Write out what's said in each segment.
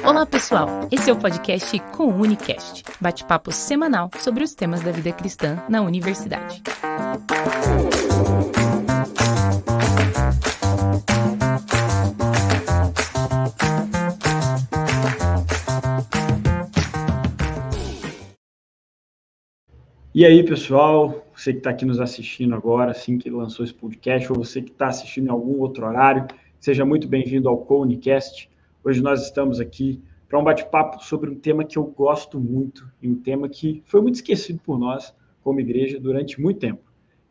Olá, pessoal! Esse é o podcast com o Unicast, bate-papo semanal sobre os temas da vida cristã na universidade. E aí, pessoal, você que está aqui nos assistindo agora, assim que lançou esse podcast, ou você que está assistindo em algum outro horário, seja muito bem-vindo ao Unicast. Hoje nós estamos aqui para um bate-papo sobre um tema que eu gosto muito e um tema que foi muito esquecido por nós, como igreja, durante muito tempo.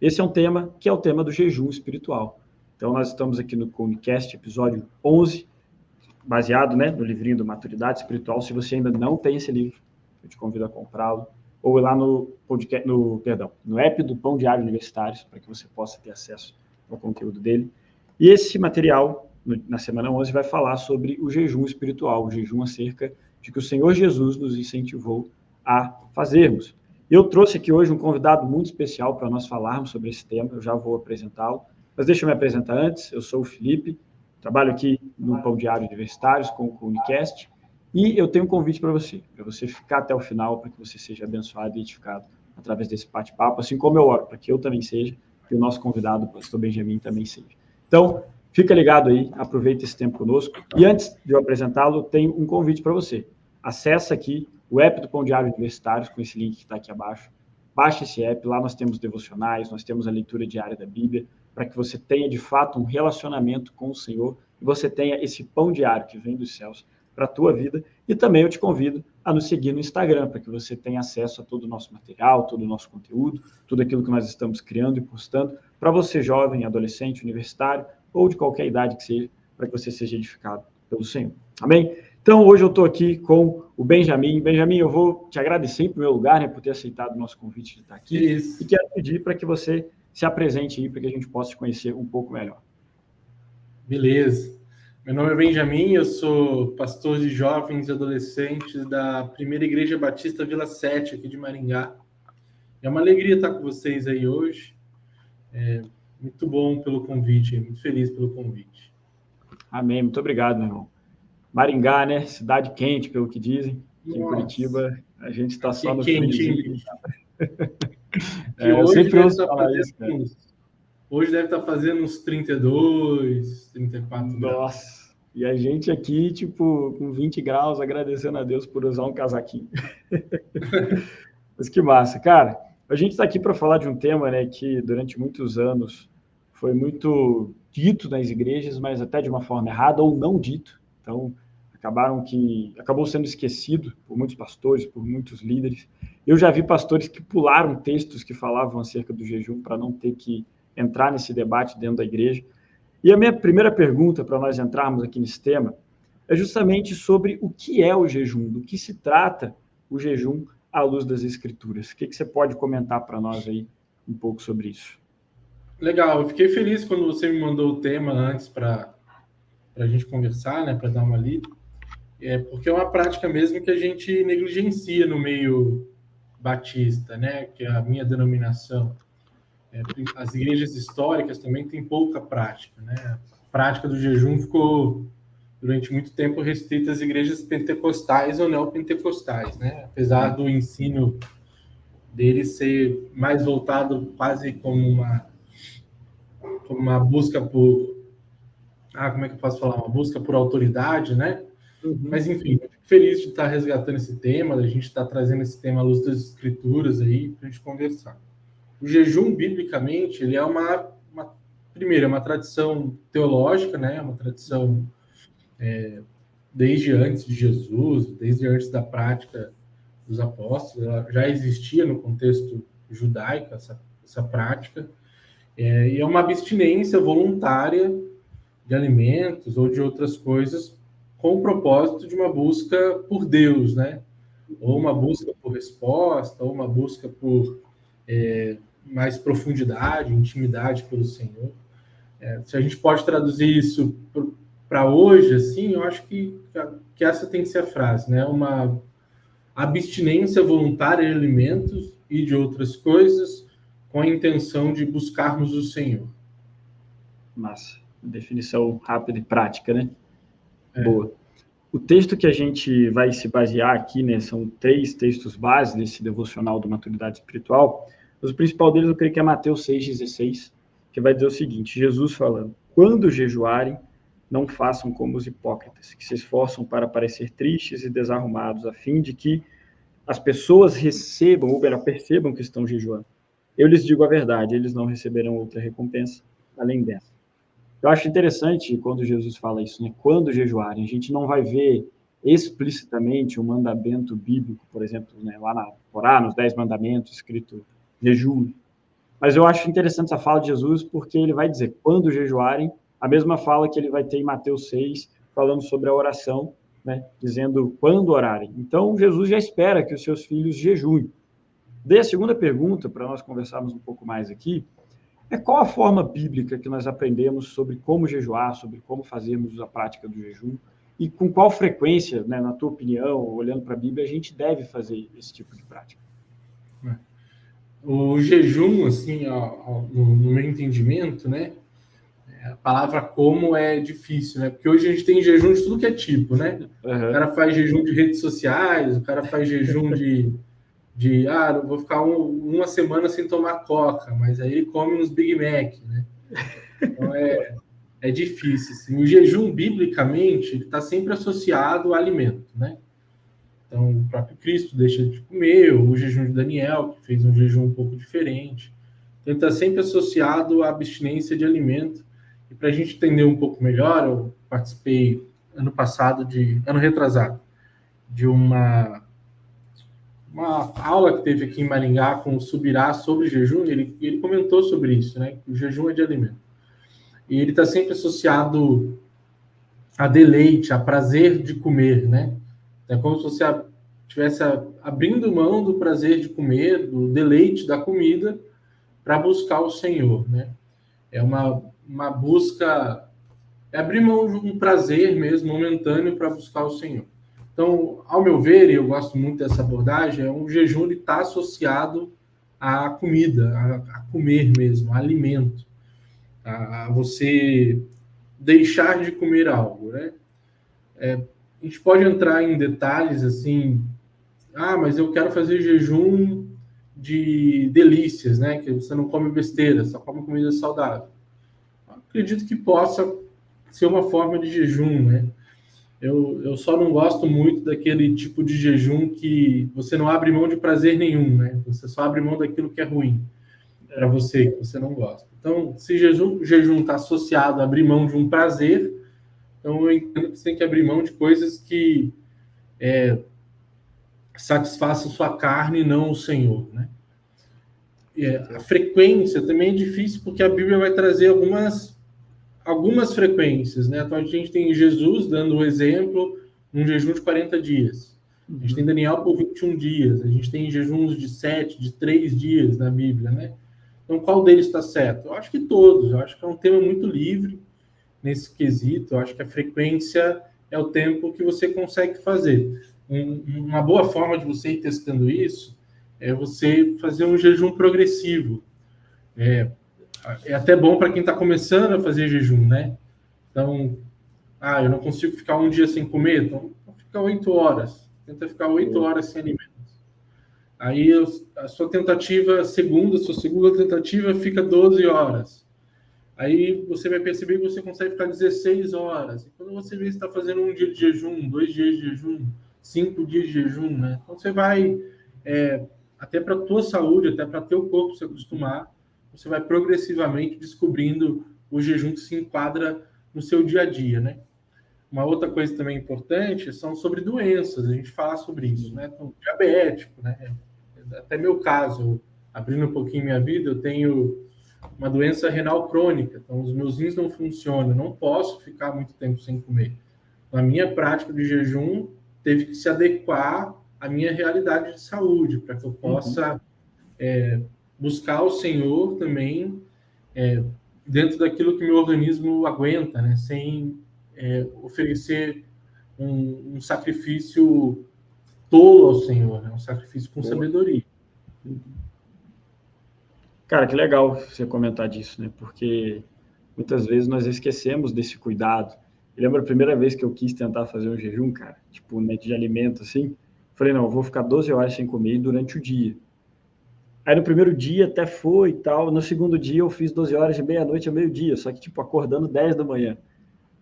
Esse é um tema que é o tema do jejum espiritual. Então, nós estamos aqui no Unicast, episódio 11, baseado, no livrinho do Maturidade Espiritual. Se você ainda não tem esse livro, eu te convido a comprá-lo, ou ir lá no app do Pão Diário Universitários, para que você possa ter acesso ao conteúdo dele. E esse material, na semana 11, vai falar sobre o jejum espiritual, o jejum acerca de que o Senhor Jesus nos incentivou a fazermos. Eu trouxe aqui hoje um convidado muito especial para nós falarmos sobre esse tema, eu já vou apresentá-lo, mas deixa eu me apresentar antes. Eu sou o Felipe, trabalho aqui no Pão Diário Universitários com o Unicast, e eu tenho um convite para você ficar até o final, para que você seja abençoado e edificado através desse bate-papo, assim como eu oro, para que eu também seja, e o nosso convidado, o pastor Benjamin, também seja. Então, fica ligado aí, aproveita esse tempo conosco. E antes de eu apresentá-lo, tenho um convite para você. Acesse aqui o app do Pão Diário Universitários, com esse link que está aqui abaixo. Baixe esse app, lá nós temos devocionais, nós temos a leitura diária da Bíblia, para que você tenha, de fato, um relacionamento com o Senhor, e você tenha esse pão diário que vem dos céus para a tua vida. E também eu te convido a nos seguir no Instagram, para que você tenha acesso a todo o nosso material, todo o nosso conteúdo, tudo aquilo que nós estamos criando e postando, para você, jovem, adolescente, universitário, ou de qualquer idade que seja, para que você seja edificado pelo Senhor. Amém? Então, hoje eu estou aqui com o Benjamin. Benjamin, eu vou te agradecer em primeiro lugar, por ter aceitado o nosso convite de estar aqui. Isso. E quero pedir para que você se apresente aí, para que a gente possa te conhecer um pouco melhor. Beleza. Meu nome é Benjamin, eu sou pastor de jovens e adolescentes da Primeira Igreja Batista Vila 7, aqui de Maringá. É uma alegria estar com vocês aí hoje. Muito bom pelo convite, muito feliz pelo convite. Amém, muito obrigado, meu irmão. Maringá, cidade quente, pelo que dizem. Aqui em Curitiba, a gente está só no friozinho. Eu sempre ouço falar isso, cara. Hoje deve estar fazendo uns 32, 34 graus. Nossa, e a gente aqui, com 20 graus, agradecendo a Deus por usar um casaquinho. Mas que massa. Cara, a gente está aqui para falar de um tema, que durante muitos anos foi muito dito nas igrejas, mas até de uma forma errada ou não dito. Então, acabou sendo esquecido por muitos pastores, por muitos líderes. Eu já vi pastores que pularam textos que falavam acerca do jejum para não ter que entrar nesse debate dentro da igreja. E a minha primeira pergunta para nós entrarmos aqui nesse tema é justamente sobre o que é o jejum, do que se trata o jejum à luz das Escrituras. O que você pode comentar para nós aí um pouco sobre isso? Legal, eu fiquei feliz quando você me mandou o tema antes para a gente conversar, para dar uma lida. Porque é uma prática mesmo que a gente negligencia no meio batista, que é a minha denominação. As igrejas históricas também têm pouca prática, A prática do jejum ficou, durante muito tempo, restrita às igrejas pentecostais ou neopentecostais, Apesar do ensino deles ser mais voltado quase como uma busca por... como é que eu posso falar? Uma busca por autoridade, Mas, enfim, eu fico feliz de estar resgatando esse tema, da gente estar trazendo esse tema à luz das Escrituras aí, para a gente conversar. O jejum, biblicamente, ele é uma tradição teológica, uma tradição desde antes de Jesus, desde antes da prática dos apóstolos. Ela já existia no contexto judaico, essa prática, e é uma abstinência voluntária de alimentos ou de outras coisas com o propósito de uma busca por Deus, Ou uma busca por resposta, ou uma busca por mais profundidade, intimidade pelo Senhor. Se a gente pode traduzir isso para hoje, assim, eu acho que essa tem que ser a frase, Uma abstinência voluntária de alimentos e de outras coisas com a intenção de buscarmos o Senhor. Massa. Definição rápida e prática, Boa. O texto que a gente vai se basear aqui, né, são 3 textos base desse devocional do Maturidade Espiritual. Mas o principal deles eu creio que é Mateus 6,16, que vai dizer o seguinte, Jesus falando, quando jejuarem, não façam como os hipócritas, que se esforçam para parecer tristes e desarrumados, a fim de que as pessoas recebam, ou melhor, percebam que estão jejuando. Eu lhes digo a verdade, eles não receberão outra recompensa além dessa. Eu acho interessante quando Jesus fala isso, né? Quando jejuarem, a gente não vai ver explicitamente o mandamento bíblico, por exemplo, né? Lá na Torá, nos 10 mandamentos, escrito jejum. Mas eu acho interessante essa fala de Jesus porque ele vai dizer quando jejuarem, a mesma fala que ele vai ter em Mateus 6, falando sobre a oração, né? Dizendo quando orarem. Então, Jesus já espera que os seus filhos jejuem. Daí a segunda pergunta, para nós conversarmos um pouco mais aqui, é qual a forma bíblica que nós aprendemos sobre como jejuar, sobre como fazermos a prática do jejum e com qual frequência, né, na tua opinião, olhando para a Bíblia, a gente deve fazer esse tipo de prática? O jejum, assim, no meu entendimento, né, a palavra como é difícil, né, porque hoje a gente tem jejum de tudo que é tipo, né? Uhum. O cara faz jejum de redes sociais, o cara faz jejum eu vou ficar uma semana sem tomar coca, mas aí ele come uns Big Mac, né? Então é difícil. Assim. O jejum, biblicamente, ele está sempre associado ao alimento, né? Então, o próprio Cristo deixa de comer, o jejum de Daniel, que fez um jejum um pouco diferente. Então, ele está sempre associado à abstinência de alimento. E para a gente entender um pouco melhor, eu participei ano retrasado, de uma aula que teve aqui em Maringá com o Subirá sobre jejum, ele comentou sobre isso, né? O jejum é de alimento. E ele está sempre associado a deleite, a prazer de comer, né? É como se você estivesse abrindo mão do prazer de comer, do deleite da comida, para buscar o Senhor, né? É uma busca, é abrir mão de um prazer mesmo, momentâneo, para buscar o Senhor. Então, ao meu ver, e eu gosto muito dessa abordagem, o jejum está associado à comida, a comer mesmo, a alimento, a você deixar de comer algo, né? A gente pode entrar em detalhes assim, mas eu quero fazer jejum de delícias, né? Que você não come besteira, só come comida saudável. Acredito que possa ser uma forma de jejum, né? Eu só não gosto muito daquele tipo de jejum que você não abre mão de prazer nenhum, né? Você só abre mão daquilo que é ruim para você, que você não gosta. Então, se jejum está associado a abrir mão de um prazer, então eu entendo que você tem que abrir mão de coisas que satisfaçam sua carne e não o Senhor, né? A frequência também é difícil, porque a Bíblia vai trazer algumas frequências, né? Então a gente tem Jesus dando o exemplo num jejum de 40 dias. A gente tem Daniel por 21 dias. A gente tem jejuns de 7, de 3 dias na Bíblia, né? Então qual deles está certo? Eu acho que todos. Eu acho que é um tema muito livre nesse quesito. Eu acho que a frequência é o tempo que você consegue fazer. Uma boa forma de você ir testando isso é você fazer um jejum progressivo. É até bom para quem está começando a fazer jejum, né? Então, eu não consigo ficar um dia sem comer, então fica 8 horas. Tenta ficar 8 horas sem alimentos. Aí a sua segunda tentativa fica 12 horas. Aí você vai perceber que você consegue ficar 16 horas. E quando você vê que está fazendo um dia de jejum, 2 dias de jejum, 5 dias de jejum, né? Então você vai, até para a tua saúde, até para teu corpo se acostumar, você vai progressivamente descobrindo o jejum que se enquadra no seu dia a dia, né? Uma outra coisa também importante são sobre doenças, a gente fala sobre isso, né? Então, diabético, né? Até meu caso, abrindo um pouquinho minha vida, eu tenho uma doença renal crônica, então os meus rins não funcionam, eu não posso ficar muito tempo sem comer. Então, a minha prática de jejum teve que se adequar à minha realidade de saúde, para que eu possa buscar o Senhor também dentro daquilo que meu organismo aguenta, né? Sem oferecer um sacrifício tolo ao Senhor, né? Um sacrifício com sabedoria. Cara, que legal você comentar disso, né? Porque muitas vezes nós esquecemos desse cuidado Eu lembro a primeira vez que eu quis tentar fazer um jejum, cara, tipo, né, de alimento, assim. Falei, não, eu vou ficar 12 horas sem comer durante o dia. Aí no primeiro dia até foi e tal. No segundo dia eu fiz 12 horas de meia-noite a meio-dia, só que, tipo, acordando 10 da manhã.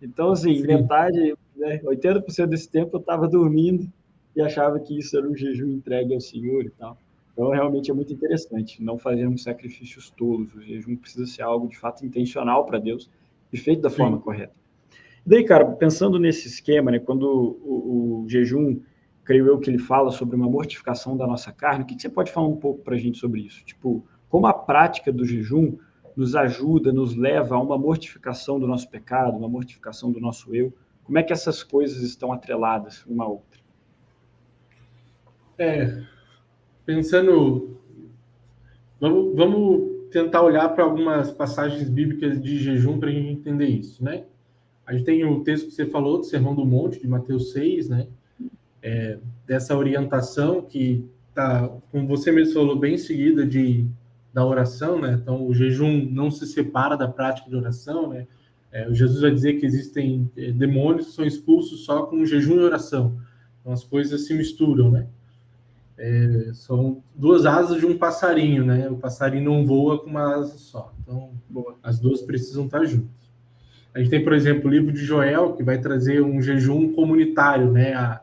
Então, assim, Sim, metade, né, 80% desse tempo eu estava dormindo e achava que isso era um jejum entregue ao Senhor e tal. Então, realmente é muito interessante não fazermos sacrifícios tolos. O jejum precisa ser algo, de fato, intencional para Deus e feito da forma sim. correta. E daí, cara, pensando nesse esquema, né, quando o jejum, creio eu que ele fala sobre uma mortificação da nossa carne, o que você pode falar um pouco para a gente sobre isso? Tipo, como a prática do jejum nos ajuda, nos leva a uma mortificação do nosso pecado, uma mortificação do nosso eu? Como é que essas coisas estão atreladas uma à outra? Pensando, vamos tentar olhar para algumas passagens bíblicas de jejum para a gente entender isso, né? A gente tem o texto que você falou, do Sermão do Monte, de Mateus 6, né? Dessa orientação que está, como você mesmo falou, bem seguida da oração, né? Então, o jejum não se separa da prática de oração, né? O Jesus vai dizer que existem demônios que são expulsos só com jejum e oração. Então, as coisas se misturam, né? São duas asas de um passarinho, né? O passarinho não voa com uma asa só. Então, as duas precisam estar juntas. A gente tem, por exemplo, o livro de Joel, que vai trazer um jejum comunitário, né? A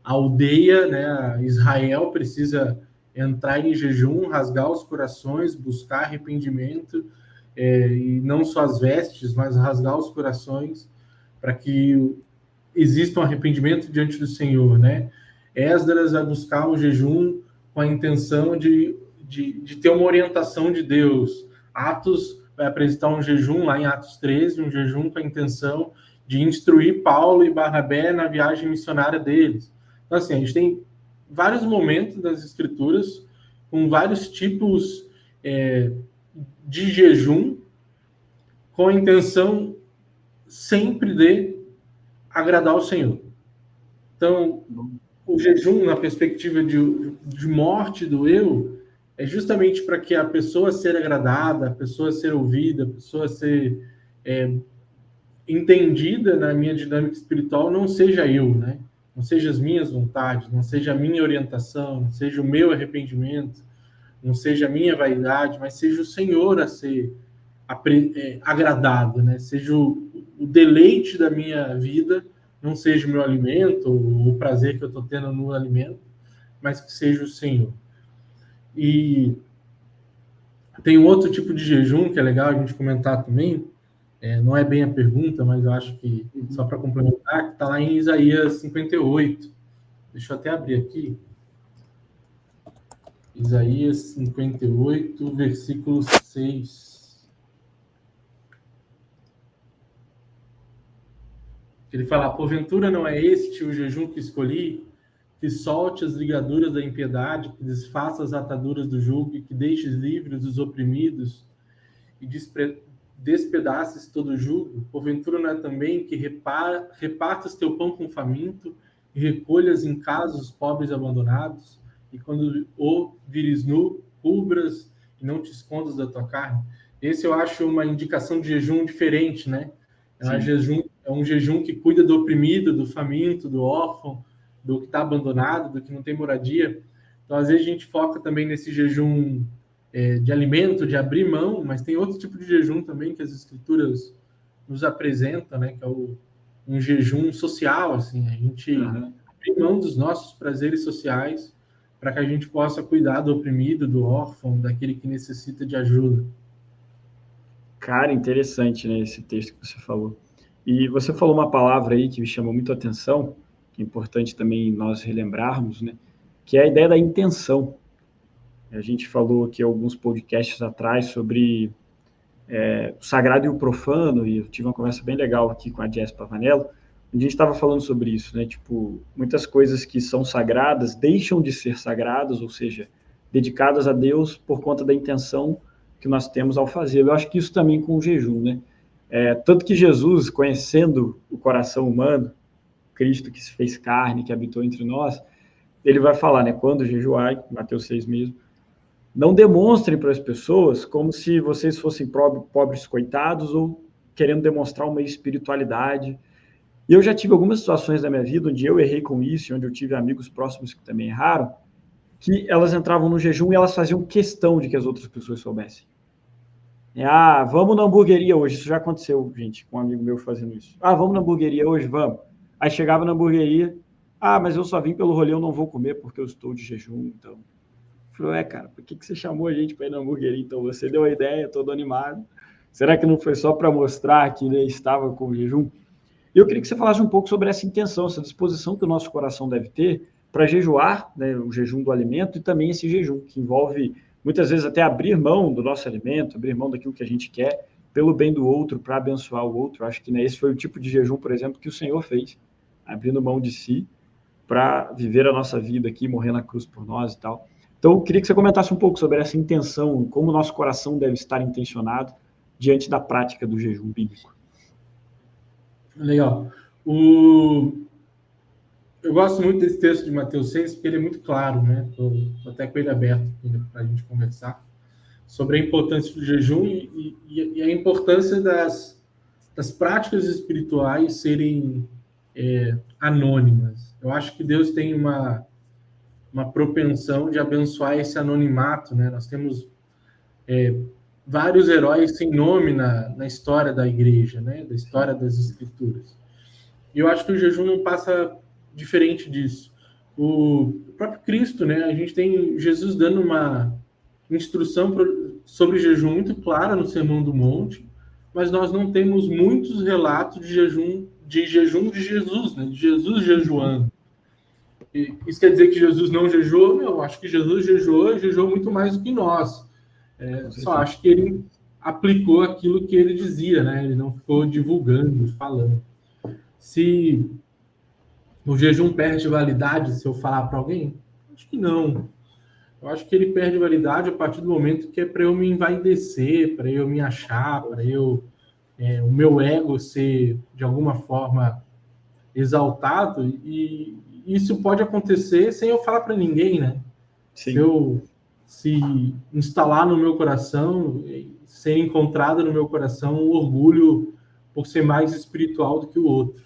aldeia, né? A Israel precisa entrar em jejum, rasgar os corações, buscar arrependimento, e não só as vestes, mas rasgar os corações, para que exista um arrependimento diante do Senhor, né? Esdras vai buscar o jejum com a intenção de ter uma orientação de Deus. Atos vai apresentar um jejum, lá em Atos 13, um jejum com a intenção de instruir Paulo e Barnabé na viagem missionária deles. Então, assim, a gente tem vários momentos das Escrituras com vários tipos de jejum com a intenção sempre de agradar ao Senhor. Então, o jejum, na perspectiva de morte do eu, é justamente para que a pessoa ser agradada, a pessoa ser ouvida, a pessoa ser entendida na minha dinâmica espiritual, não seja eu, né? Não seja as minhas vontades, não seja a minha orientação, não seja o meu arrependimento, não seja a minha vaidade, mas seja o Senhor a ser agradado, né? Seja o deleite da minha vida, não seja o meu alimento, o prazer que eu estou tendo no alimento, mas que seja o Senhor. E tem um outro tipo de jejum que é legal a gente comentar também, não é bem a pergunta, mas eu acho que, só para complementar, que está lá em Isaías 58. Deixa eu até abrir aqui. Isaías 58, versículo 6. Ele fala: porventura não é este o jejum que escolhi, que solte as ligaduras da impiedade, que desfaça as ataduras do jugo, e que deixes livres os oprimidos, e despedaces todo o jugo? Porventura não é também que repartas teu pão com o faminto, e recolhas em casa os pobres abandonados, e quando o vires nu, cubras e não te escondas da tua carne? Esse eu acho uma indicação de jejum diferente, né? É um jejum que cuida do oprimido, do faminto, do órfão, do que está abandonado, do que não tem moradia. Então, às vezes, a gente foca também nesse jejum de alimento, de abrir mão, mas tem outro tipo de jejum também que as Escrituras nos apresentam, né? Que é um jejum social, assim, a gente abrir mão dos nossos prazeres sociais para que a gente possa cuidar do oprimido, do órfão, daquele que necessita de ajuda. Cara, interessante, né, esse texto que você falou. E você falou uma palavra aí que me chamou muito a atenção, que é importante também nós relembrarmos, né, que é a ideia da intenção. A gente falou aqui alguns podcasts atrás sobre o sagrado e o profano, e eu tive uma conversa bem legal aqui com a Jess Pavanello, onde a gente estava falando sobre isso, né, tipo, muitas coisas que são sagradas deixam de ser sagradas, ou seja, dedicadas a Deus por conta da intenção que nós temos ao fazer. Eu acho que isso também com o jejum, né? Tanto que Jesus, conhecendo o coração humano, Cristo que se fez carne, que habitou entre nós, ele vai falar, né? Quando jejuai, Mateus 6 mesmo, não demonstrem para as pessoas como se vocês fossem pobres coitados ou querendo demonstrar uma espiritualidade. E eu já tive algumas situações na minha vida onde eu errei com isso, onde eu tive amigos próximos que também erraram, que elas entravam no jejum e elas faziam questão de que as outras pessoas soubessem. Vamos na hamburgueria hoje. Isso já aconteceu, gente, com um amigo meu fazendo isso. Vamos na hamburgueria hoje? Vamos. Aí chegava na hamburgueria, mas eu só vim pelo rolê, eu não vou comer porque eu estou de jejum, então. Eu falei, cara, por que você chamou a gente para ir na hamburgueria? Então, você deu a ideia, todo animado. Será que não foi só para mostrar que ele estava com o jejum? E eu queria que você falasse um pouco sobre essa intenção, essa disposição que o nosso coração deve ter para jejuar, né, o jejum do alimento e também esse jejum, que envolve muitas vezes até abrir mão do nosso alimento, abrir mão daquilo que a gente quer pelo bem do outro, para abençoar o outro. Acho que, né, esse foi o tipo de jejum, por exemplo, que o Senhor fez, abrindo mão de si para viver a nossa vida aqui, morrer na cruz por nós e tal. Então, eu queria que você comentasse um pouco sobre essa intenção, como o nosso coração deve estar intencionado diante da prática do jejum bíblico. Legal. Eu gosto muito desse texto de Mateus 6, porque ele é muito claro, né? Estou até com ele aberto para a gente conversar sobre a importância do jejum e a importância das práticas espirituais serem anônimas. Eu acho que Deus tem uma propensão de abençoar esse anonimato, né? Nós temos vários heróis sem nome na história da igreja, né? Da história das escrituras. E eu acho que o jejum não passa diferente disso. O próprio Cristo, né? A gente tem Jesus dando uma instrução sobre jejum muito clara no Sermão do Monte, mas nós não temos muitos relatos de jejum de Jesus, né? De Jesus jejuando. E isso quer dizer que Jesus não jejuou? Não, eu acho que Jesus jejuou muito mais do que nós. Só acho que ele aplicou aquilo que ele dizia, né? Ele não ficou divulgando, falando. Se o jejum perde validade se eu falar para alguém? Acho que não. Eu acho que ele perde validade a partir do momento que é para eu me envaidecer, para eu me achar, para o meu ego ser, de alguma forma, exaltado. E isso pode acontecer sem eu falar para ninguém, né? Sim. Se instalar no meu coração, ser encontrado no meu coração um orgulho por ser mais espiritual do que o outro.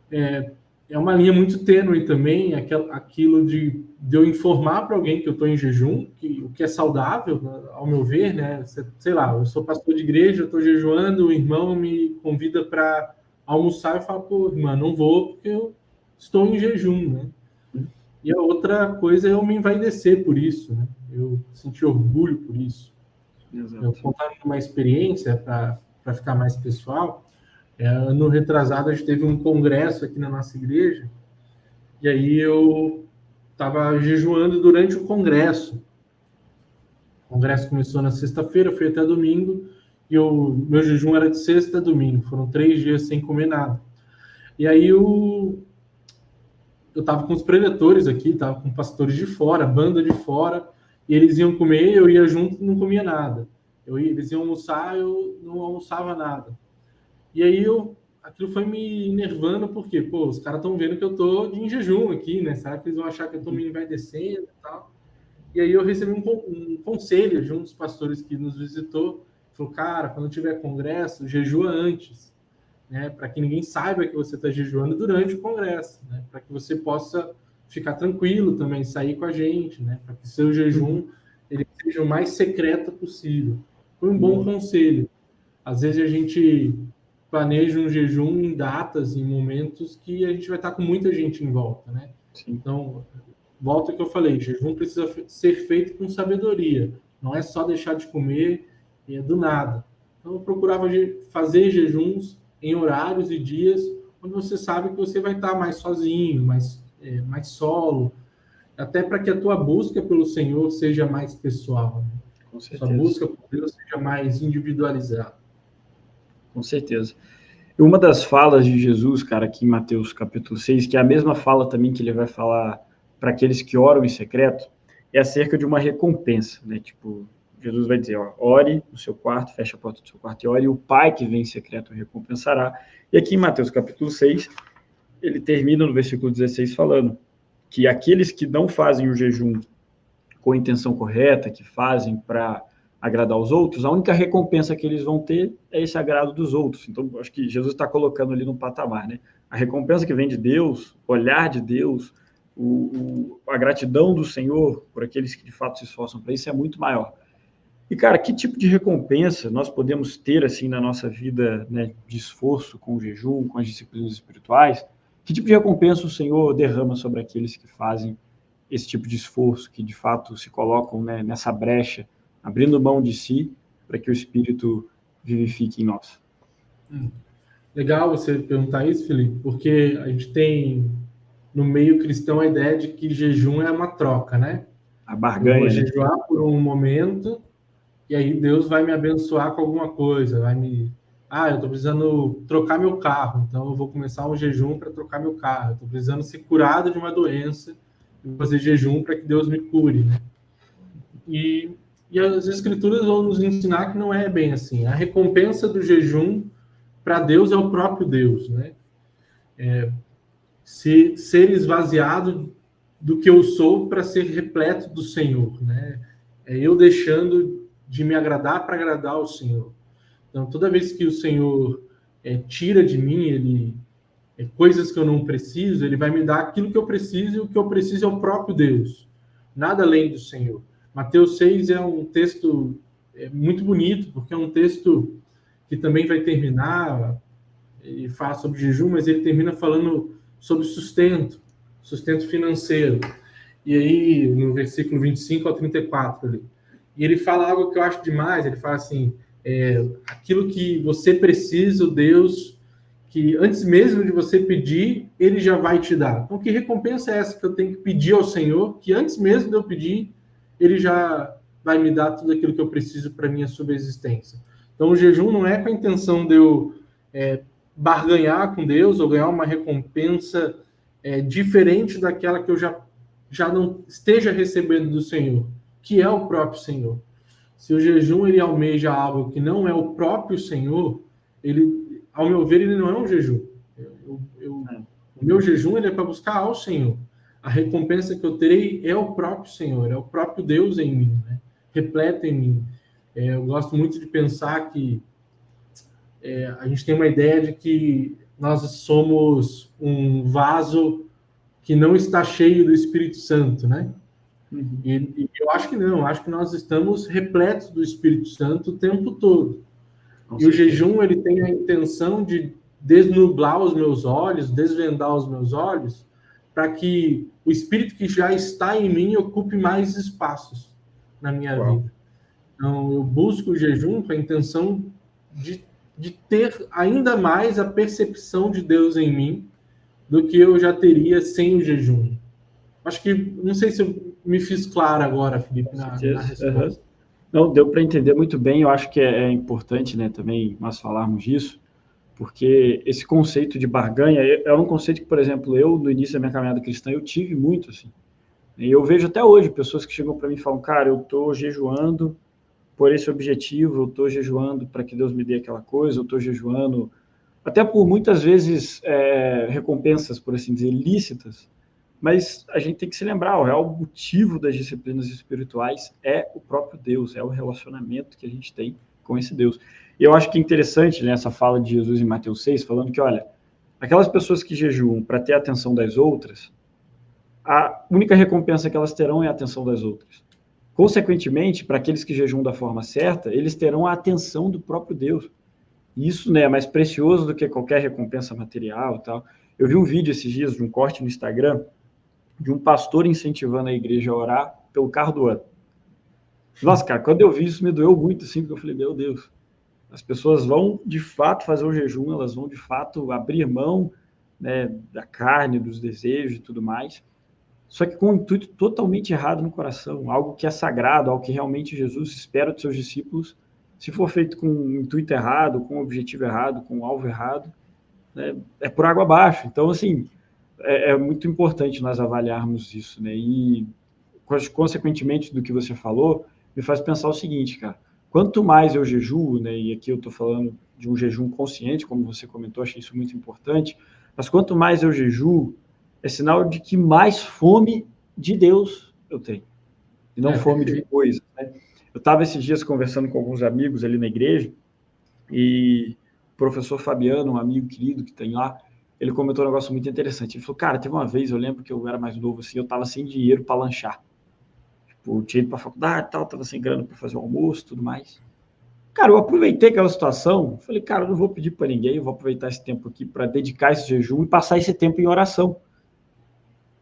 É uma linha muito tênue também, aquilo de eu informar para alguém que eu estou em jejum, o que é saudável, ao meu ver, né? Sei lá, eu sou pastor de igreja, eu estou jejuando, o irmão me convida para almoçar e fala, pô, irmã, não vou porque eu estou em jejum, né? E a outra coisa é eu me envaidecer por isso, né? Eu sentir orgulho por isso. Exato. Eu contar uma experiência para ficar mais pessoal. Ano retrasado, a gente teve um congresso aqui na nossa igreja, e aí eu estava jejuando durante o congresso. O congresso começou na sexta-feira, foi até domingo, e meu jejum era de sexta a domingo. Foram 3 dias sem comer nada. E aí eu estava com os preletores aqui, estava com pastores de fora, banda de fora, e eles iam comer, eu ia junto e não comia nada. Eles iam almoçar, eu não almoçava nada. E aí aquilo foi me enervando, porque, os caras estão vendo que eu estou em jejum aqui, né? Será que eles vão achar que eu estou me envaidecendo e tal? E aí eu recebi um conselho de um dos pastores que nos visitou, falou, cara, quando tiver congresso, jejua antes, né? Para que ninguém saiba que você está jejuando durante o congresso, né? Para que você possa ficar tranquilo também, sair com a gente, né? Para que seu jejum ele seja o mais secreto possível. Foi um bom conselho. Às vezes a gente planeja um jejum em datas, em momentos que a gente vai estar com muita gente em volta, né? Sim. Então, volta ao que eu falei, jejum precisa ser feito com sabedoria. Não é só deixar de comer do nada. Então, eu procurava fazer jejuns em horários e dias onde você sabe que você vai estar mais sozinho, mais solo, até para que a tua busca pelo Senhor seja mais pessoal. Né? Com certeza. Sua busca por Deus seja mais individualizada. Com certeza. E uma das falas de Jesus, cara, aqui em Mateus capítulo 6, que é a mesma fala também que ele vai falar para aqueles que oram em secreto, é acerca de uma recompensa, né? Tipo, Jesus vai dizer, ore no seu quarto, feche a porta do seu quarto e ore, e o Pai que vem em secreto recompensará. E aqui em Mateus capítulo 6, ele termina no versículo 16 falando que aqueles que não fazem o jejum com a intenção correta, que fazem para agradar os outros, a única recompensa que eles vão ter é esse agrado dos outros. Então, acho que Jesus está colocando ali no patamar, né? A recompensa que vem de Deus, o olhar de Deus, a gratidão do Senhor por aqueles que de fato se esforçam para isso é muito maior. E, cara, que tipo de recompensa nós podemos ter, assim, na nossa vida, né, de esforço com o jejum, com as disciplinas espirituais? Que tipo de recompensa o Senhor derrama sobre aqueles que fazem esse tipo de esforço, que de fato se colocam, né, nessa brecha, abrindo mão de si, para que o Espírito vivifique em nós? Legal você perguntar isso, Felipe, porque a gente tem no meio cristão a ideia de que jejum é uma troca, né? A barganha, eu vou né? jejuar por um momento e aí Deus vai me abençoar com alguma coisa, eu tô precisando trocar meu carro, então eu vou começar um jejum para trocar meu carro. Eu tô precisando ser curado de uma doença e vou fazer jejum para que Deus me cure, né? E as escrituras vão nos ensinar que não é bem assim. A recompensa do jejum para Deus é o próprio Deus, né? Ser esvaziado do que eu sou para ser repleto do Senhor, né? É eu deixando de me agradar para agradar ao Senhor. Então, toda vez que o Senhor tira de mim coisas que eu não preciso, ele vai me dar aquilo que eu preciso, e o que eu preciso é o próprio Deus, nada além do Senhor. Mateus 6 é um texto muito bonito, porque é um texto que também vai terminar, ele fala sobre jejum, mas ele termina falando sobre sustento financeiro. E aí, no versículo 25 ao 34, ali, e ele fala algo que eu acho demais, ele fala assim, aquilo que você precisa, o Deus, que antes mesmo de você pedir, ele já vai te dar. Então, que recompensa é essa que eu tenho que pedir ao Senhor, que antes mesmo de eu pedir, ele já vai me dar tudo aquilo que eu preciso para minha subsistência. Então, o jejum não é com a intenção de eu barganhar com Deus ou ganhar uma recompensa diferente daquela que eu já não esteja recebendo do Senhor, que é o próprio Senhor. Se o jejum ele almeja algo que não é o próprio Senhor, ele, ao meu ver, ele não é um jejum. O meu jejum ele é para buscar ao Senhor. A recompensa que eu terei é o próprio Senhor, é o próprio Deus em mim, né? Repleto em mim. Eu gosto muito de pensar que a gente tem uma ideia de que nós somos um vaso que não está cheio do Espírito Santo, né? Uhum. E eu acho que não, acho que nós estamos repletos do Espírito Santo o tempo todo. E o jejum, ele tem a intenção de desnublar os meus olhos, desvendar os meus olhos, para que o Espírito que já está em mim ocupe mais espaços na minha vida. Então, eu busco o jejum com a intenção de ter ainda mais a percepção de Deus em mim do que eu já teria sem o jejum. Acho que, não sei se eu me fiz claro agora, Felipe, na resposta. Uhum. Não, deu para entender muito bem. Eu acho que é importante, né, também nós falarmos disso, porque esse conceito de barganha é um conceito que, por exemplo, eu, no início da minha caminhada cristã, eu tive muito, assim. E eu vejo até hoje pessoas que chegam para mim e falam, cara, eu estou jejuando por esse objetivo, eu estou jejuando para que Deus me dê aquela coisa, eu estou jejuando, até por muitas vezes recompensas, por assim dizer, lícitas, mas a gente tem que se lembrar, o real motivo das disciplinas espirituais é o próprio Deus, é o relacionamento que a gente tem com esse Deus. E eu acho que é interessante, né, essa fala de Jesus em Mateus 6, falando que, olha, aquelas pessoas que jejuam para ter a atenção das outras, a única recompensa que elas terão é a atenção das outras. Consequentemente, para aqueles que jejuam da forma certa, eles terão a atenção do próprio Deus. E isso, né, é mais precioso do que qualquer recompensa material e tal. Eu vi um vídeo esses dias de um corte no Instagram de um pastor incentivando a igreja a orar pelo carro do ano. Nossa, cara, quando eu vi isso me doeu muito, assim, porque eu falei, meu Deus, as pessoas vão de fato fazer o jejum, elas vão de fato abrir mão, né, da carne, dos desejos e tudo mais, só que com um intuito totalmente errado no coração, algo que é sagrado, algo que realmente Jesus espera dos seus discípulos. Se for feito com um intuito errado, com um objetivo errado, com um alvo errado, né, é por água abaixo. Então, assim, é muito importante nós avaliarmos isso, né? E, consequentemente do que você falou, me faz pensar o seguinte, cara, quanto mais eu jejuo, né, e aqui eu estou falando de um jejum consciente, como você comentou, achei isso muito importante, mas quanto mais eu jejuo, é sinal de que mais fome de Deus eu tenho, e não fome de coisas, né? Eu estava esses dias conversando com alguns amigos ali na igreja e o professor Fabiano, um amigo querido que tem lá, ele comentou um negócio muito interessante. Ele falou, cara, teve uma vez, eu lembro que eu era mais novo assim, eu estava sem dinheiro para lanchar. Tipo, tinha ido para a faculdade e tal, estava sem grana para fazer o almoço e tudo mais. Cara, eu aproveitei aquela situação, falei, cara, eu não vou pedir para ninguém, eu vou aproveitar esse tempo aqui para dedicar esse jejum e passar esse tempo em oração.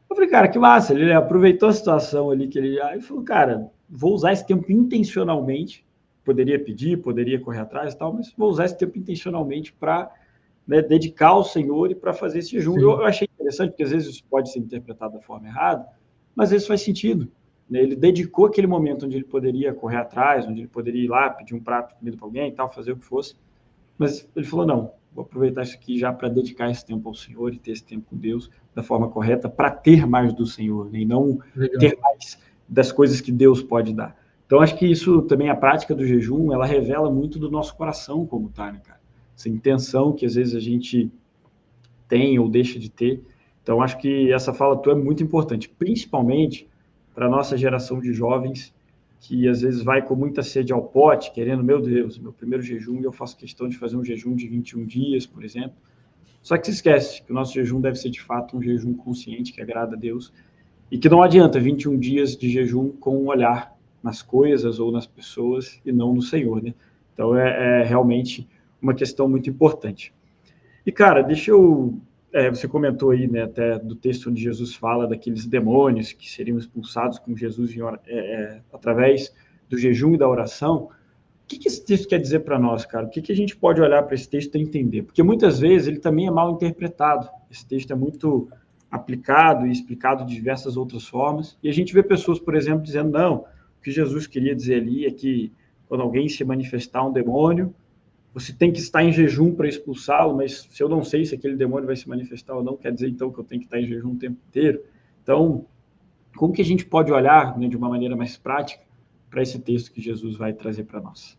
Eu falei, cara, que massa, ele aproveitou a situação ali que ele já, e falou, cara, vou usar esse tempo intencionalmente, poderia pedir, poderia correr atrás e tal, mas vou usar esse tempo intencionalmente para, né, dedicar ao Senhor e para fazer esse jejum. Eu achei interessante, porque às vezes isso pode ser interpretado da forma errada, mas às vezes faz sentido. Né? Ele dedicou aquele momento onde ele poderia correr atrás, onde ele poderia ir lá, pedir um prato de comida para alguém e tal, fazer o que fosse, mas ele falou, não, vou aproveitar isso aqui já para dedicar esse tempo ao Senhor e ter esse tempo com Deus da forma correta, para ter mais do Senhor, né? E não ter mais das coisas que Deus pode dar. Então, acho que isso também, a prática do jejum, ela revela muito do nosso coração como tá, né, cara? Essa intenção que às vezes a gente tem ou deixa de ter. Então, acho que essa fala tua é muito importante, principalmente para a nossa geração de jovens que às vezes vai com muita sede ao pote, querendo, meu Deus, meu primeiro jejum, e eu faço questão de fazer um jejum de 21 dias, por exemplo. Só que se esquece que o nosso jejum deve ser, de fato, um jejum consciente, que agrada a Deus, e que não adianta 21 dias de jejum com um olhar nas coisas ou nas pessoas e não no Senhor, né? Então, é realmente uma questão muito importante. E, cara, deixa eu... você comentou aí, né, até do texto onde Jesus fala daqueles demônios que seriam expulsados com Jesus através do jejum e da oração. O que esse texto quer dizer para nós, cara? O que a gente pode olhar para esse texto e entender? Porque muitas vezes ele também é mal interpretado. Esse texto é muito aplicado e explicado de diversas outras formas. E a gente vê pessoas, por exemplo, dizendo, não, o que Jesus queria dizer ali é que quando alguém se manifestar um demônio, você tem que estar em jejum para expulsá-lo, mas se eu não sei se aquele demônio vai se manifestar ou não, quer dizer então que eu tenho que estar em jejum o tempo inteiro. Então, como que a gente pode olhar, né, de uma maneira mais prática para esse texto que Jesus vai trazer para nós?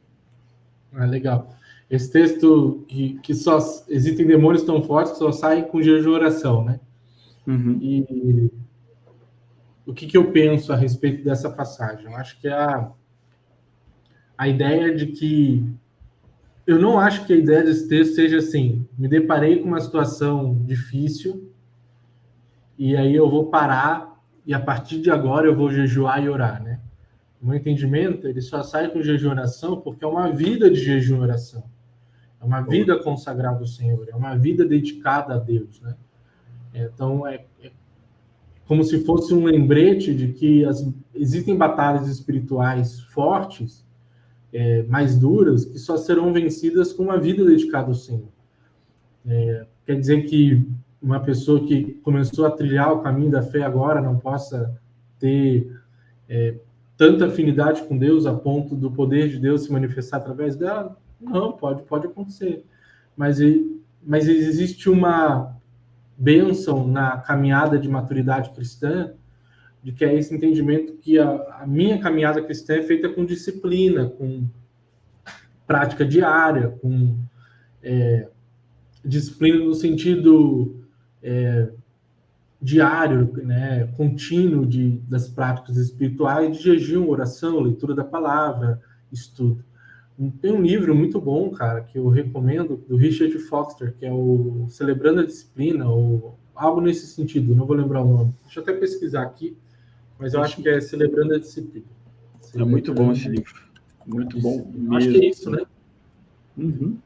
Legal. Esse texto que só existem demônios tão fortes que só saem com jejum e oração, né? Uhum. E o que eu penso a respeito dessa passagem? Eu acho que a ideia de que... Eu não acho que a ideia desse texto seja assim, me deparei com uma situação difícil e aí eu vou parar e a partir de agora eu vou jejuar e orar, né? O meu entendimento, ele só sai com jejum e oração porque é uma vida de jejum e oração. É uma vida consagrada ao Senhor, é uma vida dedicada a Deus, né? Então, é como se fosse um lembrete de que existem batalhas espirituais fortes, mais duras, que só serão vencidas com uma vida dedicada ao Senhor. Quer dizer que uma pessoa que começou a trilhar o caminho da fé agora não possa ter tanta afinidade com Deus a ponto do poder de Deus se manifestar através dela? Não, pode acontecer. Mas existe uma bênção na caminhada de maturidade cristã, de que é esse entendimento que a minha caminhada cristã é feita com disciplina, com prática diária, com disciplina no sentido diário, né, contínuo das práticas espirituais, de jejum, oração, leitura da palavra, estudo. Tem um livro muito bom, cara, que eu recomendo, do Richard Foster, que é o Celebrando a Disciplina, ou algo nesse sentido, não vou lembrar o nome. Deixa eu até pesquisar aqui, mas eu acho que é Celebrando a Disciplina. É muito bom esse livro. Muito bom mesmo. Acho que é isso, né? Uhum.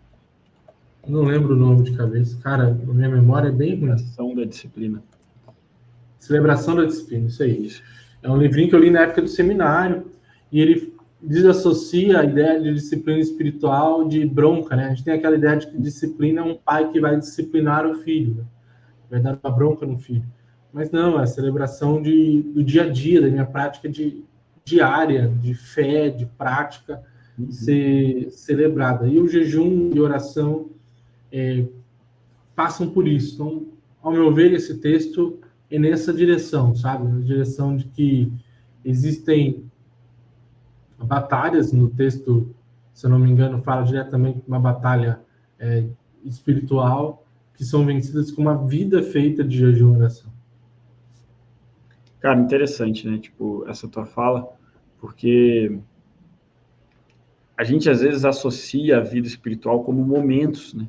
Não lembro o nome de cabeça. Cara, a minha memória é bem ruim. Celebração da Disciplina. Celebração da Disciplina, isso aí. É um livrinho que eu li na época do seminário, e ele desassocia a ideia de disciplina espiritual de bronca, né? A gente tem aquela ideia de que disciplina é um pai que vai disciplinar o filho, né? Vai dar uma bronca no filho. Mas não, é a celebração do dia a dia, da minha prática diária, de fé, de prática, ser celebrada. E o jejum e oração passam por isso. Então, ao meu ver, esse texto é nessa direção, sabe? Na direção de que existem batalhas, no texto, se eu não me engano, fala diretamente de uma batalha espiritual, que são vencidas com uma vida feita de jejum e oração. Cara, interessante, né? Tipo, essa tua fala, porque a gente às vezes associa a vida espiritual como momentos, né?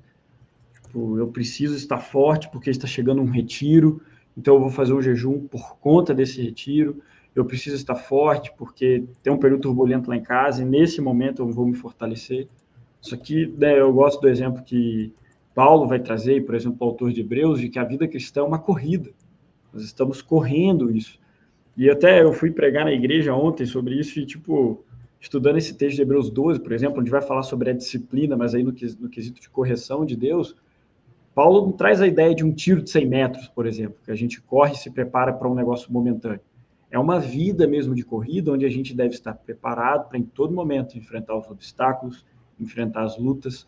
Eu preciso estar forte porque está chegando um retiro, então eu vou fazer um jejum por conta desse retiro. Eu preciso estar forte porque tem um período turbulento lá em casa e nesse momento eu vou me fortalecer. Só que, né, eu gosto do exemplo que Paulo vai trazer, por exemplo, o autor de Hebreus, de que a vida cristã é uma corrida. Nós estamos correndo isso. E até eu fui pregar na igreja ontem sobre isso e, tipo, estudando esse texto de Hebreus 12, por exemplo, onde vai falar sobre a disciplina, mas aí no quesito de correção de Deus, Paulo traz a ideia de um tiro de 100 metros, por exemplo, que a gente corre e se prepara para um negócio momentâneo. É uma vida mesmo de corrida, onde a gente deve estar preparado para, em todo momento, enfrentar os obstáculos, enfrentar as lutas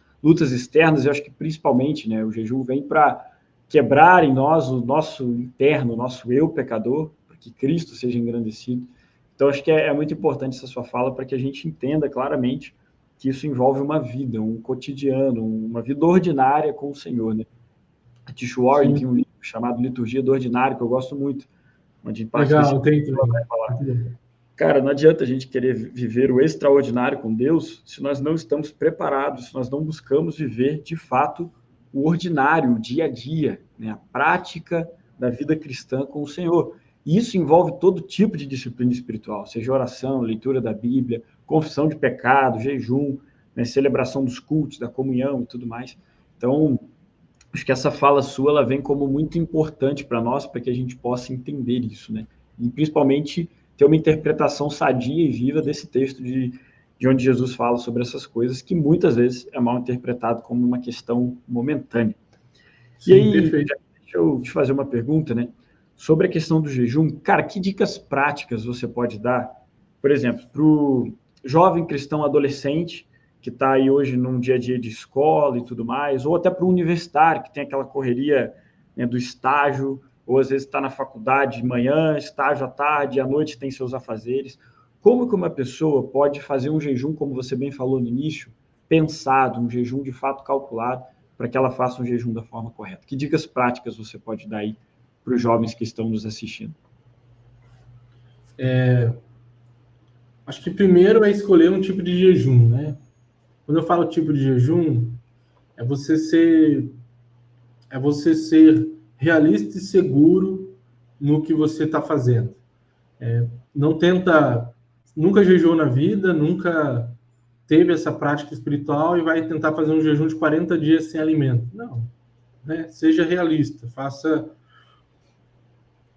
externas, eu acho que principalmente, né, o jejum vem para quebrar em nós o nosso interno, o nosso eu pecador, para que Cristo seja engrandecido. Então, acho que é muito importante essa sua fala para que a gente entenda claramente que isso envolve uma vida, um cotidiano, uma vida ordinária com o Senhor, né? A Tish Warren tem um livro chamado Liturgia do Ordinário, que eu gosto muito, onde parte desse Legal, tem também. vai falar. Cara, não adianta a gente querer viver o extraordinário com Deus se nós não estamos preparados, se nós não buscamos viver, de fato, o ordinário, o dia a dia, né? A prática da vida cristã com o Senhor. E isso envolve todo tipo de disciplina espiritual, seja oração, leitura da Bíblia, confissão de pecado, jejum, né? Celebração dos cultos, da comunhão e tudo mais. Então, acho que essa fala sua ela vem como muito importante para nós, para que a gente possa entender isso, né? E principalmente ter uma interpretação sadia e viva desse texto de onde Jesus fala sobre essas coisas, que muitas vezes é mal interpretado como uma questão momentânea. Sim, e aí, perfeito. deixa eu te fazer uma pergunta, né? Sobre a questão do jejum, cara, que dicas práticas você pode dar, por exemplo, para o jovem cristão adolescente que está aí hoje num dia a dia de escola e tudo mais, ou até para o universitário que tem aquela correria, né, do estágio, ou às vezes está na faculdade de manhã, estágio à tarde, à noite tem seus afazeres. Como que uma pessoa pode fazer um jejum, como você bem falou no início, pensado, um jejum de fato calculado, para que ela faça um jejum da forma correta? Que dicas práticas você pode dar aí para os jovens que estão nos assistindo? Acho que primeiro é escolher um tipo de jejum, né? Quando eu falo tipo de jejum, é você ser realista e seguro no que você está fazendo. Não tenta, nunca jejuou na vida, nunca teve essa prática espiritual e vai tentar fazer um jejum de 40 dias sem alimento. Não, né? Seja realista, faça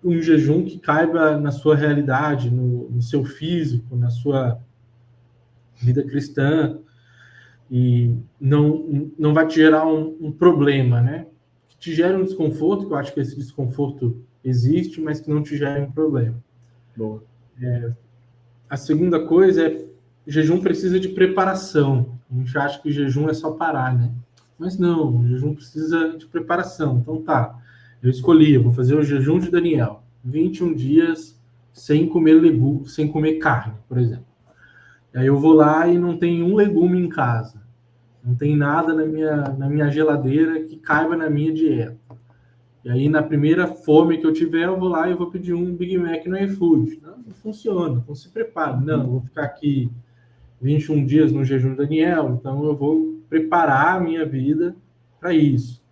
um jejum que caiba na sua realidade, no seu físico, na sua vida cristã, e não vai te gerar um problema, né? Que te gera um desconforto, que eu acho que esse desconforto existe, mas que não te gera um problema. Boa. A segunda coisa é, jejum precisa de preparação. A gente acha que o jejum é só parar, né? Mas não, o jejum precisa de preparação. Então tá, eu vou fazer o jejum de Daniel, 21 dias sem comer legumes, sem comer carne, por exemplo. Aí eu vou lá e não tem um legume em casa. Não tem nada na minha geladeira que caiba na minha dieta. E aí, na primeira fome que eu tiver, eu vou lá e vou pedir um Big Mac no iFood. Não funciona, então se prepare. Não, eu vou ficar aqui 21 dias no jejum Daniel, então eu vou preparar a minha vida para isso.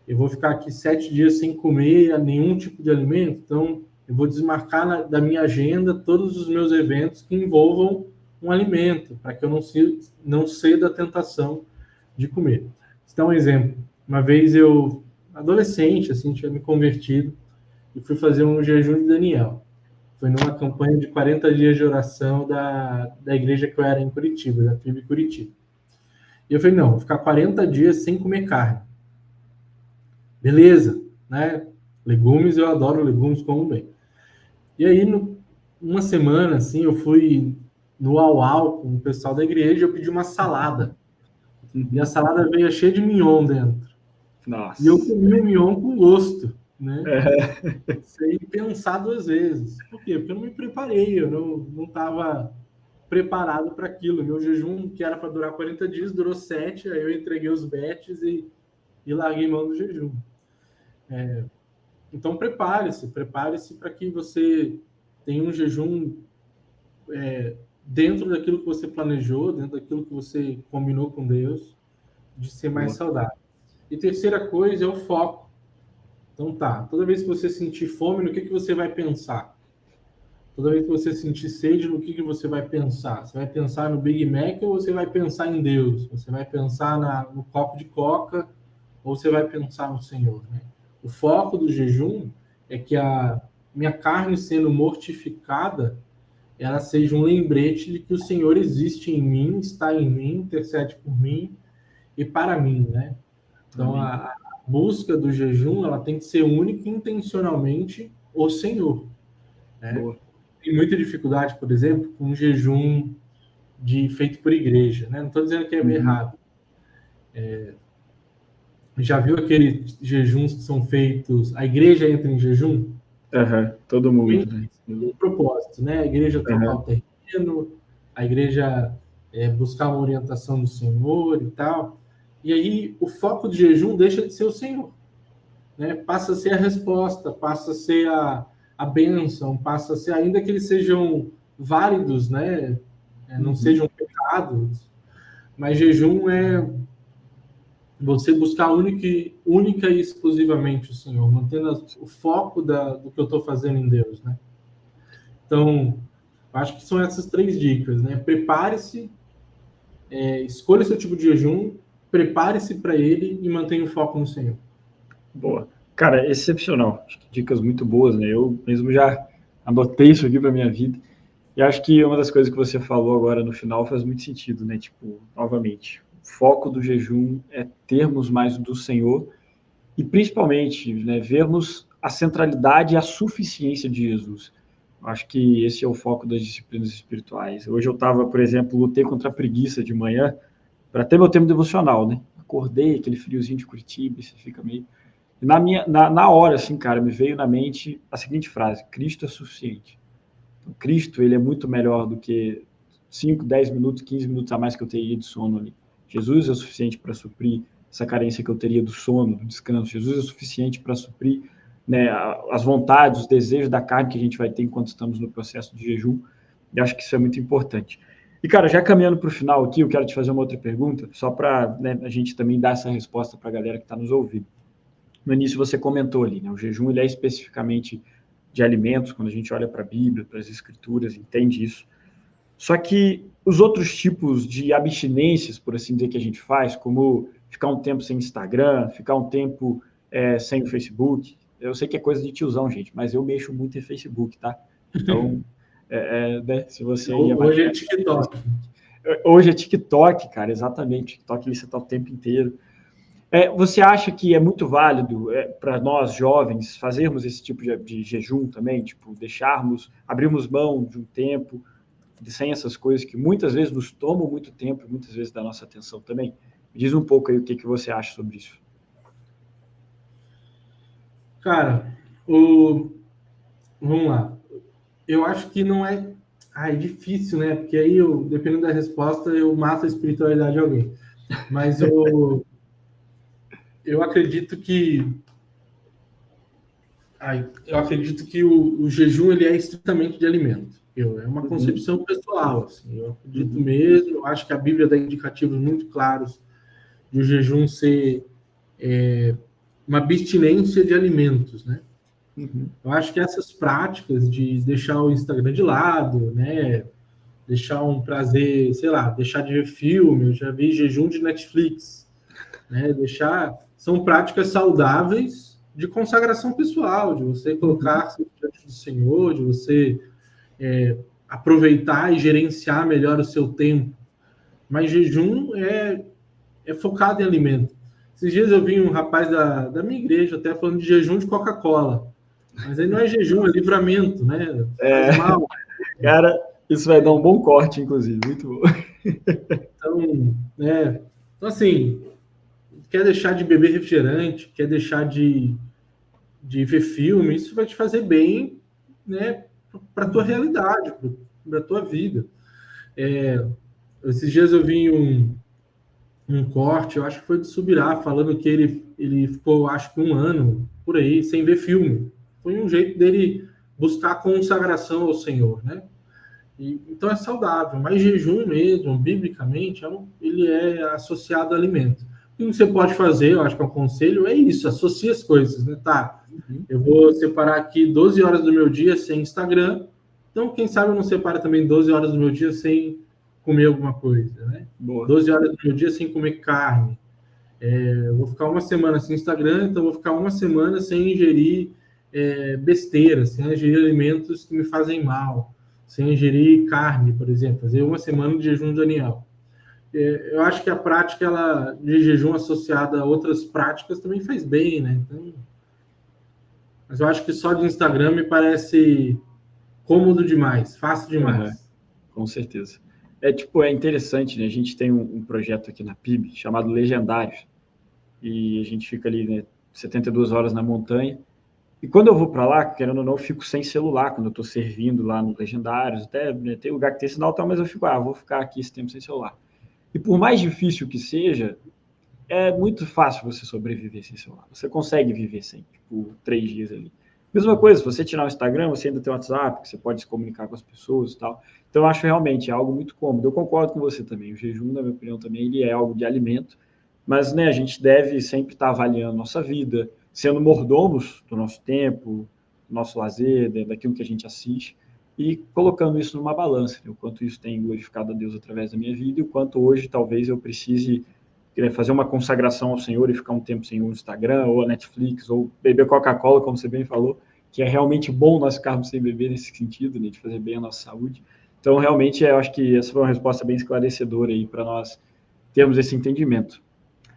Eu vou ficar aqui 7 dias sem comer nenhum tipo de alimento, então eu vou desmarcar da minha agenda todos os meus eventos que envolvam um alimento, para que eu não ceda à tentação de comer. Vou dar um exemplo. Uma vez eu, adolescente, assim, tinha me convertido e fui fazer um jejum de Daniel. Foi numa campanha de 40 dias de oração da igreja que eu era em Curitiba, da tribo Curitiba. E eu falei, não, vou ficar 40 dias sem comer carne. Beleza, né? Legumes, eu adoro legumes, como bem. E aí, uma semana, assim, eu fui no Au com o pessoal da igreja, eu pedi uma salada. E a salada veio cheia de mignon dentro. Nossa. E eu comi o mignon com gosto, né? Sem pensar 2 vezes. Por quê? Porque eu não me preparei, eu não estava preparado para aquilo. Meu jejum, que era para durar 40 dias, durou 7, aí eu entreguei os bets e larguei mão do jejum. Então, prepare-se para que você tenha um jejum dentro daquilo que você planejou, dentro daquilo que você combinou com Deus, de ser mais saudável. E terceira coisa é o foco. Então toda vez que você sentir fome, no que você vai pensar? Toda vez que você sentir sede, no que você vai pensar? Você vai pensar no Big Mac ou você vai pensar em Deus? Você vai pensar no copo de coca ou você vai pensar no Senhor, né? O foco do jejum é que a minha carne sendo mortificada, ela seja um lembrete de que o Senhor existe em mim, está em mim, intercede por mim e para mim, né? Então, a busca do jejum, ela tem que ser única e intencionalmente o Senhor, né? Boa. Tem muita dificuldade, por exemplo, com um jejum feito por igreja, né? Não estou dizendo que é errado. Já viu aqueles jejuns que são feitos, a igreja entra em jejum? Todo mundo, né? Um propósito, né? A igreja trocar o terreno, a igreja buscar uma orientação do Senhor e tal. E aí o foco do jejum deixa de ser o Senhor, né? Passa a ser a resposta, passa a ser a bênção, passa a ser, ainda que eles sejam válidos, né? Não sejam pecados, mas jejum é você buscar única e exclusivamente o Senhor, mantendo o foco do que eu estou fazendo em Deus, né? Então, acho que são essas 3 dicas, né? Prepare-se, escolha seu tipo de jejum, prepare-se para ele e mantenha o foco no Senhor. Boa. Cara, excepcional. Acho que dicas muito boas, né? Eu mesmo já anotei isso aqui para minha vida. E acho que uma das coisas que você falou agora no final faz muito sentido, né? Tipo, novamente, o foco do jejum é termos mais do Senhor e principalmente, né, vermos a centralidade e a suficiência de Jesus. Acho que esse é o foco das disciplinas espirituais. Hoje eu estava, por exemplo, lutei contra a preguiça de manhã para ter meu tempo devocional, né? Acordei, aquele friozinho de Curitiba, você fica meio... E na hora, assim, cara, me veio na mente a seguinte frase: Cristo é suficiente. Então, Cristo, ele é muito melhor do que 5, 10 minutos, 15 minutos a mais que eu teria de sono ali. Jesus é o suficiente para suprir essa carência que eu teria do sono, do descanso. Jesus é o suficiente para suprir, né, as vontades, os desejos da carne que a gente vai ter enquanto estamos no processo de jejum. E acho que isso é muito importante. E, cara, já caminhando para o final aqui, eu quero te fazer uma outra pergunta, só para, né, a gente também dar essa resposta para a galera que está nos ouvindo. No início você comentou ali, né, o jejum ele é especificamente de alimentos, quando a gente olha para a Bíblia, para as Escrituras, entende isso. Só que os outros tipos de abstinências, por assim dizer, que a gente faz, como ficar um tempo sem Instagram, ficar um tempo sem o Facebook, eu sei que é coisa de tiozão, gente, mas eu mexo muito em Facebook, tá? Então, né, se você... Hoje é TikTok. Hoje é TikTok, cara, exatamente. TikTok você está o tempo inteiro. Você acha que é muito válido para nós jovens fazermos esse tipo de jejum também, tipo, abrirmos mão de um tempo sem essas coisas que muitas vezes nos tomam muito tempo e muitas vezes da nossa atenção também? Me diz um pouco aí o que você acha sobre isso. Cara, vamos lá. Eu acho que não é... é difícil, né? Porque aí, dependendo da resposta, eu mato a espiritualidade de alguém. Mas eu acredito que o jejum ele é estritamente de alimento. É uma concepção pessoal, assim. Eu acredito mesmo. Eu acho que a Bíblia dá indicativos muito claros de o jejum ser uma abstinência de alimentos, né? Eu acho que essas práticas de deixar o Instagram de lado, né? Deixar um prazer, sei lá, deixar de ver filme, eu já vi jejum de Netflix, né? São práticas saudáveis de consagração pessoal, de você colocar-se diante do Senhor, de você aproveitar e gerenciar melhor o seu tempo. Mas jejum é focado em alimento. Esses dias eu vi um rapaz da minha igreja até falando de jejum de Coca-Cola. Mas aí não é jejum, é livramento, né? Faz mal. Cara, isso vai dar um bom corte, inclusive. Muito bom. Então, assim, quer deixar de beber refrigerante, quer deixar de ver filme, isso vai te fazer bem, né, para a tua realidade, para a tua vida. Esses dias eu vi um corte, eu acho que foi de Subirá, falando que ele ficou, acho que 1 ano, por aí, sem ver filme. Foi um jeito dele buscar consagração ao Senhor, né? Então é saudável, mas jejum mesmo, biblicamente, ele é associado a alimento. O que você pode fazer, eu acho que é um conselho, é isso, associa as coisas, né? Tá, eu vou separar aqui 12 horas do meu dia sem Instagram, então quem sabe eu não separo também 12 horas do meu dia sem comer alguma coisa, né? Boa. 12 horas do meu dia sem comer carne. Eu vou ficar uma semana sem Instagram, então eu vou ficar uma semana sem ingerir besteira, sem ingerir alimentos que me fazem mal, sem ingerir carne, por exemplo, fazer uma semana de jejum de Daniel. Eu acho que a prática de jejum associada a outras práticas também faz bem, né? Então, mas eu acho que só de Instagram me parece cômodo demais, fácil demais. Com certeza. É interessante, né? A gente tem um projeto aqui na PIB chamado Legendários, e a gente fica ali, né, 72 horas na montanha. E quando eu vou para lá, querendo ou não, eu fico sem celular quando eu estou servindo lá no Legendários. Até, né, tem lugar que tem sinal, mas eu fico, vou ficar aqui esse tempo sem celular. E por mais difícil que seja, é muito fácil você sobreviver sem celular. Você consegue viver sem, 3 dias ali. Mesma coisa, se você tirar o Instagram, você ainda tem o WhatsApp, que você pode se comunicar com as pessoas e tal. Então, eu acho realmente algo muito cômodo. Eu concordo com você também. O jejum, na minha opinião, também ele é algo de alimento. Mas, né, a gente deve sempre estar avaliando nossa vida, sendo mordomos do nosso tempo, do nosso lazer, daquilo que a gente assiste, e colocando isso numa balança, né? O quanto isso tem glorificado a Deus através da minha vida e o quanto hoje talvez eu precise fazer uma consagração ao Senhor e ficar um tempo sem o Instagram, ou a Netflix, ou beber Coca-Cola, como você bem falou, que é realmente bom nós ficarmos sem beber nesse sentido, né, de fazer bem a nossa saúde. Então, realmente, eu acho que essa foi uma resposta bem esclarecedora aí para nós termos esse entendimento.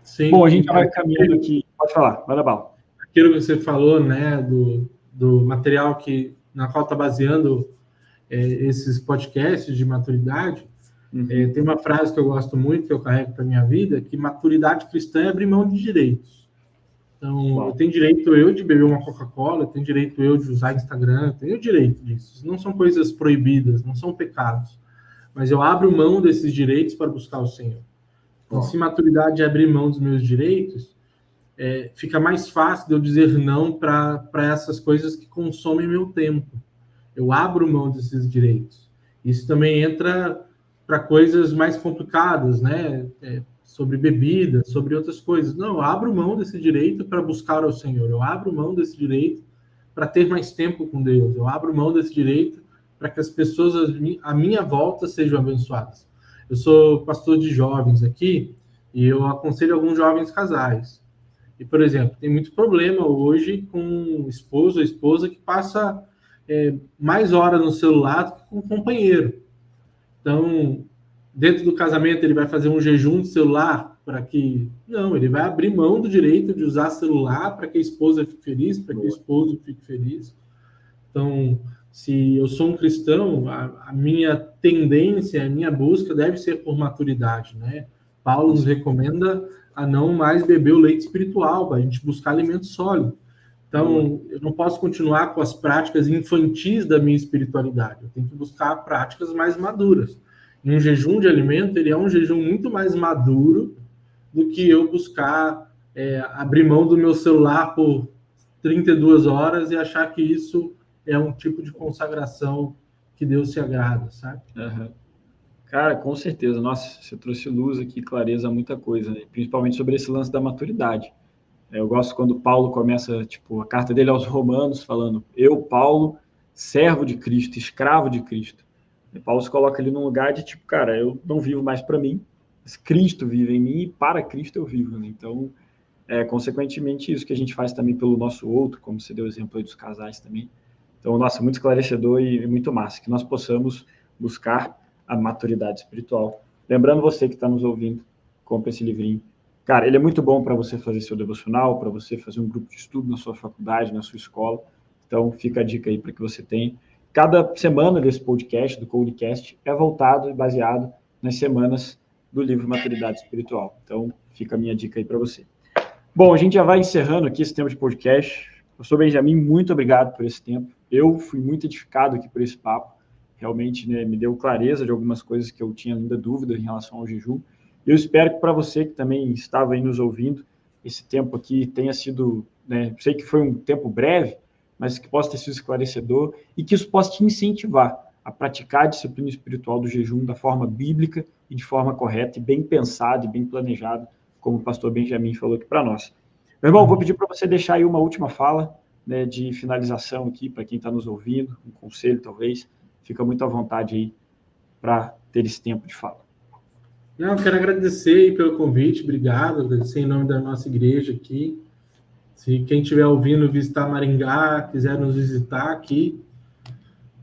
Sim, bom, a gente já vai caminhando aqui. Pode falar, vai na bala. Aquilo que você falou, né, do material na qual está baseando esses podcasts de maturidade, tem uma frase que eu gosto muito, que eu carrego para a minha vida, que maturidade cristã é abrir mão de direitos. Então, eu tenho direito de beber uma Coca-Cola, eu tenho direito de usar Instagram, eu tenho direito disso. Não são coisas proibidas, não são pecados. Mas eu abro mão desses direitos para buscar o Senhor. Então, se maturidade é abrir mão dos meus direitos, fica mais fácil de eu dizer não para essas coisas que consomem meu tempo. Eu abro mão desses direitos. Isso também entra para coisas mais complicadas, né? Sobre bebida, sobre outras coisas. Não, eu abro mão desse direito para buscar ao Senhor. Eu abro mão desse direito para ter mais tempo com Deus. Eu abro mão desse direito para que as pessoas à minha volta sejam abençoadas. Eu sou pastor de jovens aqui e eu aconselho alguns jovens casais. E, por exemplo, tem muito problema hoje com o esposo ou esposa que passa mais horas no celular do que com o companheiro. Então, dentro do casamento, ele vai fazer um jejum de celular para que... Não, ele vai abrir mão do direito de usar celular para que a esposa fique feliz, para que o esposo fique feliz. Então, se eu sou um cristão, a minha tendência, a minha busca deve ser por maturidade, né? Paulo nos recomenda a não mais beber o leite espiritual, para a gente buscar alimento sólido. Então, eu não posso continuar com as práticas infantis da minha espiritualidade. Eu tenho que buscar práticas mais maduras. E um jejum de alimento, ele é um jejum muito mais maduro do que eu buscar abrir mão do meu celular por 32 horas e achar que isso é um tipo de consagração que Deus se agrada, sabe? Uhum. Cara, com certeza. Nossa, você trouxe luz aqui, clareza a muita coisa, né? Principalmente sobre esse lance da maturidade. Eu gosto quando Paulo começa, a carta dele aos Romanos, falando: eu, Paulo, servo de Cristo, escravo de Cristo. E Paulo se coloca ali num lugar de, cara, eu não vivo mais para mim, mas Cristo vive em mim e para Cristo eu vivo, né? Então, consequentemente, isso que a gente faz também pelo nosso outro, como você deu o exemplo aí dos casais também. Então, nossa, muito esclarecedor e muito massa, que nós possamos buscar a maturidade espiritual. Lembrando você que está nos ouvindo, compra esse livrinho. Cara, ele é muito bom para você fazer seu devocional, para você fazer um grupo de estudo na sua faculdade, na sua escola. Então, fica a dica aí para que você tenha. Cada semana desse podcast, do Codecast, é voltado e baseado nas semanas do livro Maturidade Espiritual. Então, fica a minha dica aí para você. Bom, a gente já vai encerrando aqui esse tempo de podcast. Professor Benjamin, muito obrigado por esse tempo. Eu fui muito edificado aqui por esse papo. Realmente, né, me deu clareza de algumas coisas que eu tinha ainda dúvida em relação ao jejum. Eu espero que para você que também estava aí nos ouvindo, esse tempo aqui tenha sido, né, sei que foi um tempo breve, mas que possa ter sido esclarecedor e que isso possa te incentivar a praticar a disciplina espiritual do jejum da forma bíblica e de forma correta e bem pensada e bem planejada, como o pastor Benjamin falou aqui para nós. Meu irmão, vou pedir para você deixar aí uma última fala, né, de finalização aqui para quem está nos ouvindo, um conselho talvez. Fica muito à vontade aí para ter esse tempo de fala. Não, quero agradecer aí pelo convite, obrigado, agradecer em nome da nossa igreja aqui. Se quem estiver ouvindo visitar Maringá, quiser nos visitar aqui,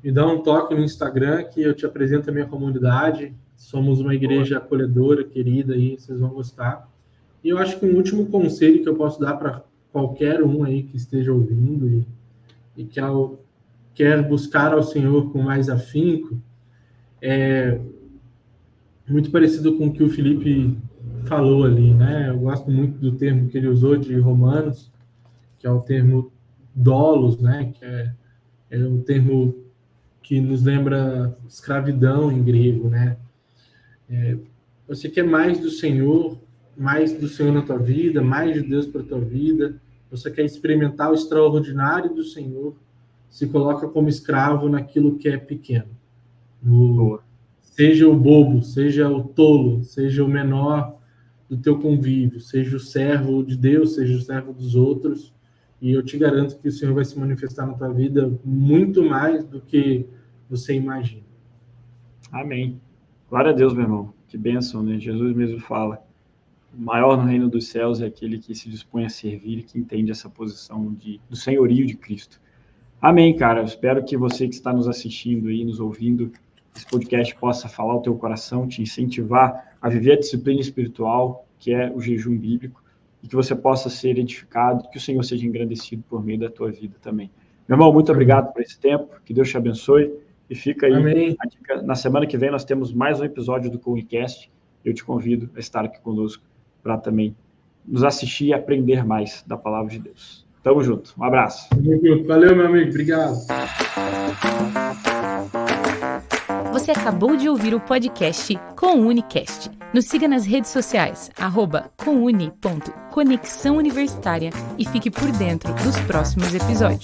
me dá um toque no Instagram que eu te apresento a minha comunidade. Somos uma igreja acolhedora, querida, aí vocês vão gostar. E eu acho que um último conselho que eu posso dar para qualquer um aí que esteja ouvindo e que quer buscar ao Senhor com mais afinco, é muito parecido com o que o Felipe falou ali, né? Eu gosto muito do termo que ele usou de Romanos, que é o termo dolos, né? Que é um termo que nos lembra escravidão em grego, né? Você quer mais do Senhor na tua vida, mais de Deus para a tua vida, você quer experimentar o extraordinário do Senhor, se coloca como escravo naquilo que é pequeno. Seja o bobo, seja o tolo, seja o menor do teu convívio, seja o servo de Deus, seja o servo dos outros, e eu te garanto que o Senhor vai se manifestar na tua vida muito mais do que você imagina. Amém. Glória a Deus, meu irmão. Que bênção, né? Jesus mesmo fala: o maior no reino dos céus é aquele que se dispõe a servir e que entende essa posição do senhorio de Cristo. Amém, cara. Eu espero que você que está nos assistindo aí, nos ouvindo, esse podcast possa falar ao teu coração, te incentivar a viver a disciplina espiritual, que é o jejum bíblico, e que você possa ser edificado, que o Senhor seja engrandecido por meio da tua vida também. Meu irmão, muito obrigado por esse tempo, que Deus te abençoe, e fica aí. Amém. A dica. Na semana que vem nós temos mais um episódio do Comunicast. Eu te convido a estar aqui conosco para também nos assistir e aprender mais da palavra de Deus. Tamo junto. Um abraço. Valeu, meu amigo. Obrigado. Você acabou de ouvir o podcast Comunicast. Nos siga nas redes sociais, @comuni.conexão universitária, e fique por dentro dos próximos episódios.